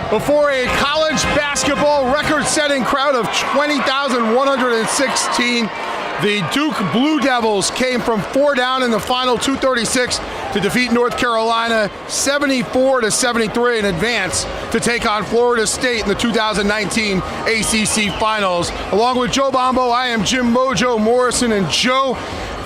before a college basketball record-setting crowd of 20,116. The Duke Blue Devils came from 4 down in the final 2:36 to defeat North Carolina 74-73 in advance to take on Florida State in the 2019 ACC Finals. Along with Joe Bombo, I am Jim Mojo Morrison. And Joe,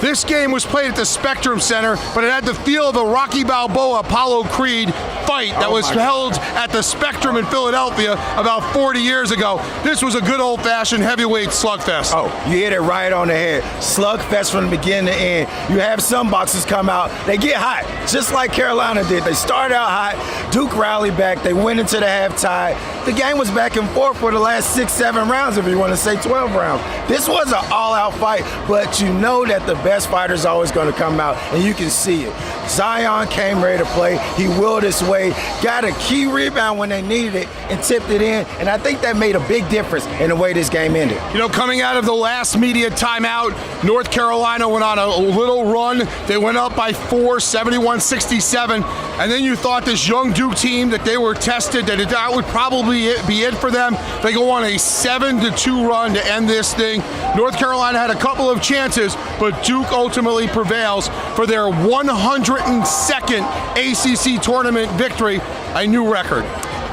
this game was played at the Spectrum Center, but it had the feel of a Rocky Balboa Apollo Creed fight that was held at the Spectrum in Philadelphia about 40 years ago. This was a good old-fashioned heavyweight slugfest. Oh, you hit it right on the head. Slugfest from the beginning to end. You have some boxers come out, they get hot, just like Carolina did. They started out hot, Duke rallied back, they went into the halftime. The game was back and forth for the last 6-7 rounds, if you want to say 12 rounds. This was an all-out fight, but you know that the best fighter is always going to come out, and you can see it. Zion came ready to play. He willed his way, got a key rebound when they needed it, and tipped it in, and I think that made a big difference in the way this game ended. You know, coming out of the last media timeout, North Carolina went on a little run. They went up by 4, 71-67, and then you thought this young Duke team, that they were tested, that would probably be it for them. They go on a 7-2 run to end this thing. North Carolina had a couple of chances, but Duke ultimately prevails for their 102nd ACC tournament victory, a new record.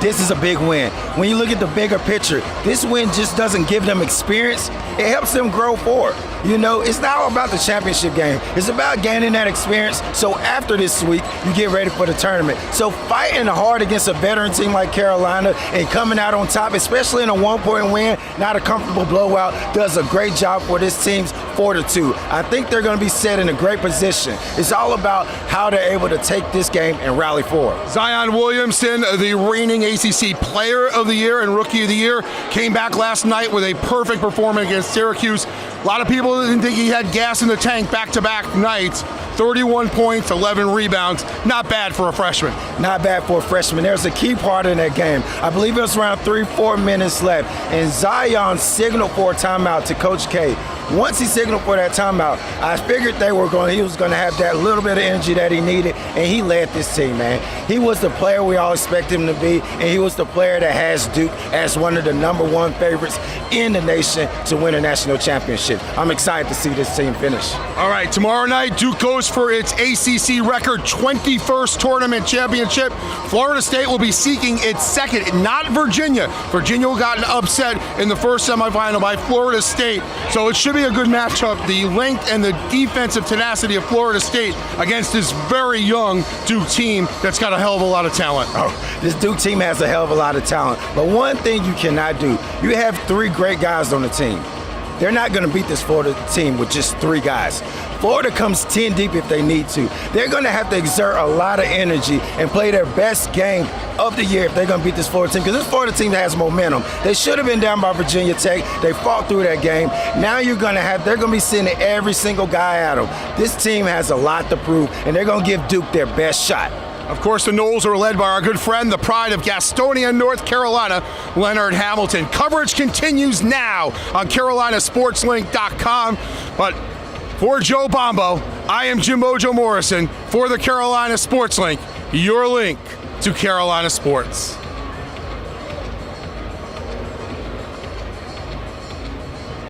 This is a big win. When you look at the bigger picture, this win just doesn't give them experience. It helps them grow forward. You know, it's not all about the championship game. It's about gaining that experience. So after this week, you get ready for the tournament. So fighting hard against a veteran team like Carolina and coming out on top, especially in a 1-point win, not a comfortable blowout, does a great job for this team's fortitude. I think they're going to be set in a great position. It's all about how they're able to take this game and rally forward. Zion Williamson, the reigning ACC Player of the Year and Rookie of the Year, came back last night with a perfect performance against Syracuse. A lot of people didn't think he had gas in the tank back-to-back nights. 31 points, 11 rebounds. Not bad for a freshman. Not bad for a freshman. There's a key part in that game. I believe it was around 3-4 minutes left, and Zion signaled for a timeout to Coach K. Once he signaled for that timeout, I figured he was going to have that little bit of energy that he needed, and he led this team, man. He was the player we all expected him to be, and he was the player that has Duke as one of the #1 favorites in the nation to win a national championship. I'm excited to see this team finish. All right, tomorrow night, Duke goes for its ACC record 21st tournament championship. Florida State will be seeking its second, not Virginia. Virginia got an upset in the first semifinal by Florida State, so it should be a good matchup. The length and the defensive tenacity of Florida State against this very young Duke team that's got a hell of a lot of talent. Oh, this Duke team has a hell of a lot of talent, but one thing you cannot do, you have 3 great guys on the team. They're not going to beat this Florida team with just 3 guys. Florida comes 10 deep if they need to. They're going to have to exert a lot of energy and play their best game of the year if they're going to beat this Florida team, because this Florida team has momentum. They should have been down by Virginia Tech. They fought through that game. Now they're going to be sending every single guy at them. This team has a lot to prove, and they're going to give Duke their best shot. Of course, the Noles are led by our good friend, the pride of Gastonia, North Carolina, Leonard Hamilton. Coverage continues now on CarolinaSportsLink.com. But for Joe Bombo, I am Jim Mojo Morrison for the Carolina Sports Link, your link to Carolina sports.